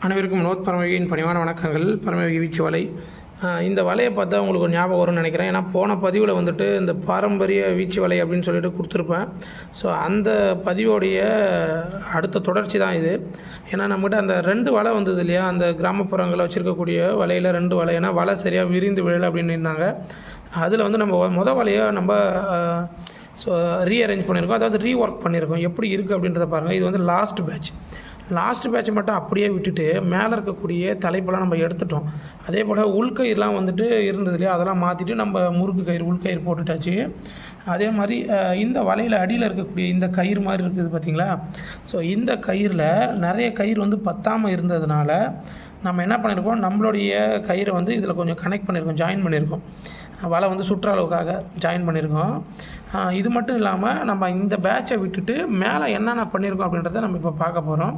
அனைவருக்கும் வினோத் பரமயோகியின் பணிவான வணக்கங்கள். பரமயோகி வீச்சு வலை. இந்த வலையை பார்த்தா உங்களுக்கு ஒரு ஞாபகம் வரும்னு நினைக்கிறேன். ஏன்னா போன பதிவில் வந்துட்டு இந்த பாரம்பரிய வீச்சு வலை அப்படின்னு சொல்லிட்டு கொடுத்துருப்பேன். ஸோ அந்த பதிவோடைய அடுத்த தொடர்ச்சி தான் இது. ஏன்னா நம்மகிட்ட அந்த 2 வலை வந்தது இல்லையா, அந்த கிராமப்புறங்களில் வச்சுருக்கக்கூடிய வலையில் 2 வலை. ஏன்னா வலை சரியாக விரிந்து விழலை அப்படின்னு இருந்தாங்க. அதில் வந்து நம்ம வலையை நம்ம ஸோ ரீஅரேஞ்ச் பண்ணியிருக்கோம், அதாவது ரீஒர்க் பண்ணியிருக்கோம். எப்படி இருக்குது அப்படின்றத பாருங்கள். இது வந்து லாஸ்ட் பேட்ச் மட்டும் அப்படியே விட்டுட்டு மேலே இருக்கக்கூடிய தலைப்பெல்லாம் நம்ம எடுத்துட்டோம். அதே போல் உள்கயிறுலாம் வந்துட்டு இருந்தது இல்லையா, அதெல்லாம் மாற்றிட்டு நம்ம முறுக்கு கயிறு உள்கயிறு போட்டுட்டாச்சு. அதே மாதிரி இந்த வலையில் அடியில் இருக்கக்கூடிய இந்த கயிறு மாதிரி இருக்குது பார்த்திங்களா. ஸோ இந்த கயிறில் நிறைய கயிறு வந்து பத்தாமல் இருந்ததுனால நம்ம என்ன பண்ணியிருக்கோம், நம்மளுடைய கயிறை வந்து இதில் கொஞ்சம் கனெக்ட் பண்ணியிருக்கோம், ஜாயின் பண்ணியிருக்கோம். வலை வந்து சுற்ற அளவுக்காக ஜாயின் பண்ணியிருக்கோம். இது மட்டும் இல்லாமல் நம்ம இந்த பேட்சை விட்டுட்டு மேலே என்னென்ன பண்ணியிருக்கோம் அப்படின்றத நம்ம இப்போ பார்க்க போகிறோம்.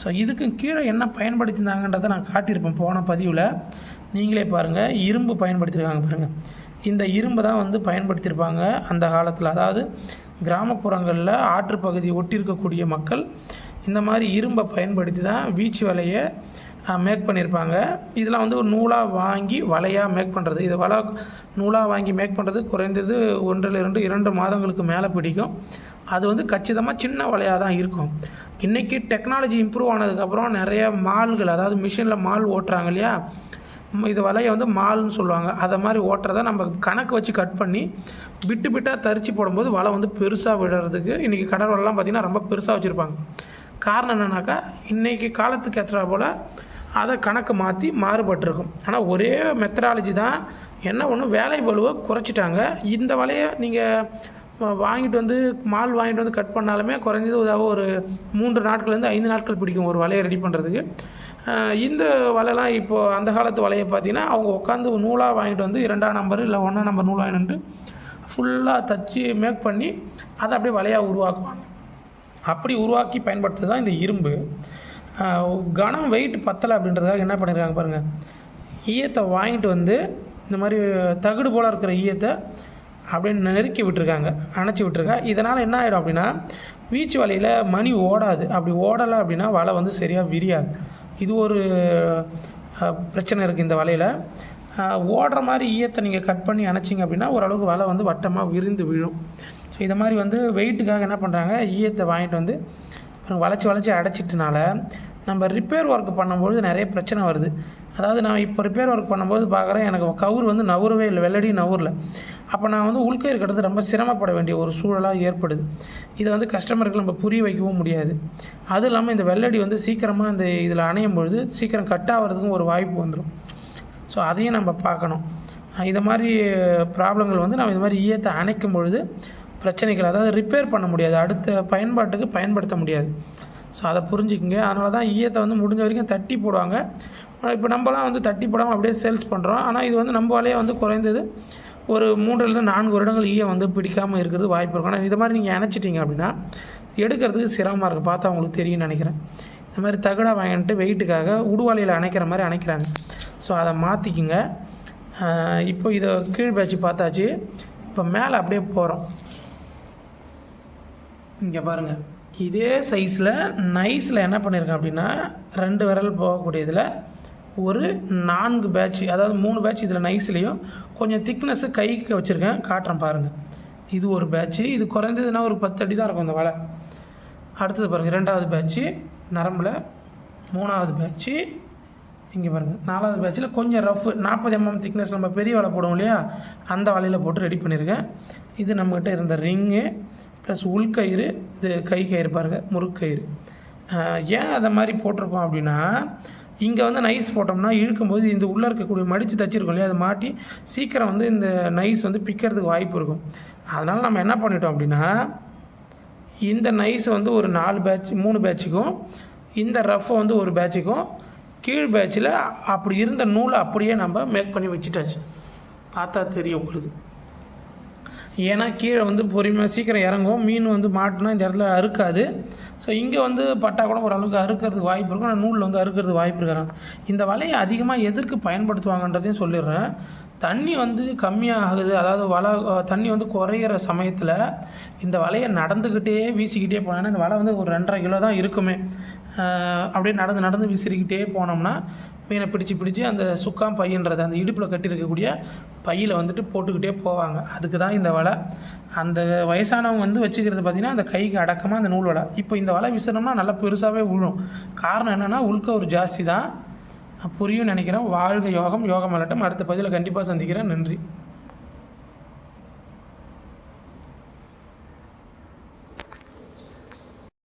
ஸோ இதுக்கு கீழே என்ன பயன்படுத்தியிருந்தாங்கன்றதை நான் காட்டியிருப்பேன் போன பதிவில். நீங்களே பாருங்கள், இரும்பு பயன்படுத்தியிருக்காங்க பாருங்கள். இந்த இரும்பை தான் வந்து பயன்படுத்தியிருப்பாங்க அந்த காலத்தில். அதாவது கிராமப்புறங்களில் ஆற்றுப்பகுதி ஒட்டி இருக்கக்கூடிய மக்கள் இந்த மாதிரி இரும்பை பயன்படுத்தி தான் வீச்சு வலையை மேக் பண்ணியிருப்பாங்க. இதெல்லாம் வந்து ஒரு நூலாக வாங்கி வலையாக மேக் பண்ணுறது. இது நூலாக வாங்கி மேக் பண்ணுறது குறைந்தது 1-2 மாதங்களுக்கு மேலே பிடிக்கும். அது வந்து கச்சிதமாக சின்ன வலையாக தான் இருக்கும். இன்றைக்கி டெக்னாலஜி இம்ப்ரூவ் ஆனதுக்கப்புறம் நிறைய மால்கள், அதாவது மிஷினில் மால் ஓட்டுறாங்க இல்லையா, இது வலையை வந்து மால்னு சொல்லுவாங்க. அதை மாதிரி ஓட்டுறதை நம்ம கணக்கு வச்சு கட் பண்ணி பிட்டாக தரிச்சு போடும்போது வலை வந்து பெருசாக விடுறதுக்கு இன்றைக்கி கடல் வலைலாம் பார்த்திங்கன்னா ரொம்ப பெருசாக வச்சுருப்பாங்க. காரணம் என்னன்னாக்கா, இன்றைக்கி காலத்துக்கு ஏற்ற போல் அதை கணக்கு மாற்றி மாறுபட்டிருக்கும். ஆனால் ஒரே மெத்தடாலஜி தான். என்ன ஒன்று, வேலை பளுவை குறைச்சிட்டாங்க. இந்த வலையை நீங்கள் வாங்கிட்டு வந்து மால் வாங்கிட்டு வந்து கட் பண்ணாலுமே குறைஞ்சது ஒரு 3 நாட்கள்லேருந்து 5 நாட்கள் பிடிக்கும் ஒரு வலையை ரெடி பண்ணுறதுக்கு. இந்த வலைலாம் இப்போது அந்த காலத்து வலையை பார்த்திங்கன்னா அவங்க உட்காந்து நூலாக வாங்கிட்டு வந்து 2ஆம் நம்பர் இல்லை 1ஆம் நம்பர் நூல் வாங்கிட்டு ஃபுல்லாக தச்சு மேக் பண்ணி அதை அப்படியே வலையாக உருவாக்குவாங்க. அப்படி உருவாக்கி பயன்படுத்துறது தான் இந்த இரும்பு. கனம் வெயிட் பத்தலை அப்படின்றதுக்காக என்ன பண்ணியிருக்காங்க பாருங்கள், ஈயத்தை வாங்கிட்டு வந்து இந்த மாதிரி தகுடு போல் இருக்கிற ஈயத்தை அப்படியே நெருக்கி விட்டுருக்காங்க, அணைச்சி விட்டுருக்காங்க. இதனால் என்ன ஆகிடும் அப்படின்னா, வீச்சு வலையில் மணி ஓடாது. அப்படி ஓடலை அப்படின்னா வலை வந்து சரியாக விரியாது. இது ஒரு பிரச்சனை இருக்குது இந்த வலையில். ஓடுற மாதிரி ஈயத்தை நீங்கள் கட் பண்ணி அணைச்சிங்க அப்படின்னா ஓரளவுக்கு வலை வந்து வட்டமாக விரிந்து விழும். ஸோ இதை மாதிரி வந்து வெயிட்டுக்காக என்ன பண்ணுறாங்க, ஈயத்தை வாங்கிட்டு வந்து வளைச்சி அடைச்சிட்டனால நம்ம ரிப்பேர் ஒர்க் பண்ணும்போது நிறைய பிரச்சனை வருது. அதாவது நான் இப்போ ரிப்பேர் ஒர்க் பண்ணும்போது பார்க்குறேன், எனக்கு கவுர் வந்து நவுறவே இல்லை, வெள்ளடி நவுரில். அப்போ நான் வந்து உள்கயிறு கட்டுறது ரொம்ப சிரமப்பட வேண்டிய ஒரு சூழலாக ஏற்படுது. இதை வந்து கஸ்டமருக்கு நம்ம புரிய வைக்கவும் முடியாது. அதுவும் இல்லாமல் இந்த வெள்ளடி வந்து சீக்கிரமாக இந்த இதில் அணையும் பொழுது சீக்கிரம் கட் ஆகிறதுக்கும் ஒரு வாய்ப்பு வந்துடும். ஸோ அதையும் நம்ம பார்க்கணும். இது மாதிரி ப்ராப்ளங்கள் வந்து நம்ம இது மாதிரி ஈயத்தை அணைக்கும் பொழுது பிரச்சனைகள், அதாவது ரிப்பேர் பண்ண முடியாது, அடுத்த பயன்பாட்டுக்கு பயன்படுத்த முடியாது. ஸோ அதை புரிஞ்சுக்கிங்க. அதனால தான் ஈயத்தை வந்து முடிஞ்ச வரைக்கும் தட்டி போடுவாங்க. இப்போ நம்மலாம் வந்து தட்டி போடாமல் அப்படியே சேல்ஸ் பண்ணுறோம். ஆனால் இது வந்து நம்ம வலையை வந்து குறைந்தது ஒரு 3-4 வருடங்கள் ஈயம் வந்து பிடிக்காமல் இருக்கிறது வாய்ப்பு இருக்கும். ஆனால் இதை மாதிரி நீங்கள் அணைச்சிட்டிங்க அப்படின்னா எடுக்கிறதுக்கு சிரமமாக இருக்கும். பார்த்தா உங்களுக்கு தெரியும்னு நினைக்கிறேன். இந்த மாதிரி தகடாக வாங்கிட்டு வெயிட்டுக்காக உடுவாளியில் அணைக்கிற மாதிரி அணைக்கிறாங்க. ஸோ அதை மாற்றிக்குங்க. இப்போ இதை கீழ் பேட்சி பார்த்தாச்சு. இப்போ மேலே அப்படியே போகிறோம். இங்கே பாருங்கள், இதே சைஸில் நைஸில் என்ன பண்ணியிருக்கேன் அப்படின்னா 2 விரல் போகக்கூடியதில் ஒரு 4 பேட்ச், அதாவது 3 பேட்ச் இதில் நைஸ்லேயும் கொஞ்சம் திக்னஸ்ஸு கைக்கு வச்சுருக்கேன், காட்டுறேன் பாருங்கள். இது ஒரு பேட்ச்சு, இது குறைந்ததுன்னா ஒரு 10 அடி தான் இருக்கும் இந்த வலை. அடுத்தது பாருங்கள், 2வது பேட்ச்சு நரம்பில், 3வது பேட்ச்சு இங்கே பாருங்கள், 4வது பேட்சில் கொஞ்சம் ரஃப் 40 mm திக்னஸ் நம்ம பெரிய வலை போடுவோம் இல்லையா, அந்த வலையில் போட்டு ரெடி பண்ணியிருக்கேன். இது நம்மக்கிட்ட இருந்த ரிங்கு ப்ளஸ் உள்கயிறு, இது கை கயிறு பாருங்கள், முறுக்கயிறு. ஏன் அதை மாதிரி போட்டிருக்கோம் அப்படின்னா, இங்கே வந்து நைஸ் போட்டோம்னா இழுக்கும்போது இந்த உள்ளே இருக்கக்கூடிய மடித்து தச்சிருக்கோம் இல்லையா, அதை மாட்டி சீக்கிரம் வந்து இந்த நைஸ் வந்து பிக்கிறதுக்கு வாய்ப்பு இருக்கும். அதனால் நம்ம என்ன பண்ணிட்டோம் அப்படின்னா, இந்த நைஸை வந்து ஒரு 3 பேட்சுக்கும், இந்த ரஃப்பை வந்து ஒரு பேட்சுக்கும், கீழ் பேட்சில் அப்படி இருந்த நூலை அப்படியே நம்ம மேக் பண்ணி வச்சுட்டாச்சு. பார்த்தா தெரியும் உங்களுக்கு. ஏன்னா கீழே வந்து பொறுமையாக சீக்கிரம் இறங்கும், மீன் வந்து மாட்டினா இந்த இடத்துல அறுக்காது. ஸோ இங்கே வந்து பட்டா கூட ஓரளவுக்கு அறுக்கிறதுக்கு வாய்ப்பு இருக்கும், ஆனால் நூலில் வந்து அறுக்கிறதுக்கு வாய்ப்பு இருக்கிறாங்க. இந்த வலையை அதிகமாக எதற்கு பயன்படுத்துவாங்கன்றதையும் சொல்லிடுறேன். தண்ணி வந்து கம்மியாகுது, அதாவது தண்ணி வந்து குறையிற சமயத்தில் இந்த வலையை நடந்துக்கிட்டே வீசிக்கிட்டே போனேன்னா இந்த வலை வந்து ஒரு 2.5 கிலோ தான் இருக்குமே. அப்படியே நடந்து நடந்து விசிறிக்கிட்டே போனோம்னா மீனை பிடிச்சி அந்த சுக்கான் பையன்றது அந்த இடுப்பில் கட்டியிருக்கக்கூடிய பையில் வந்துட்டு போட்டுக்கிட்டே போவாங்க. அதுக்கு தான் இந்த வலை. அந்த வயசானவங்க வந்து வச்சுக்கிறது பார்த்திங்கன்னா அந்த கைக்கு அடக்கமாக அந்த நூல் வலை. இப்போ இந்த வலை விசிறோம்னா நல்லா பெருசாகவே விழும். காரணம் என்னென்னா உள்கவுரு ஜாஸ்தி தான். புரியும் நினைக்கிறேன். வாழ்க யோகம், யோகம் வரட்டும். அடுத்த பதிவில் கண்டிப்பாக சந்திக்கிறேன். நன்றி.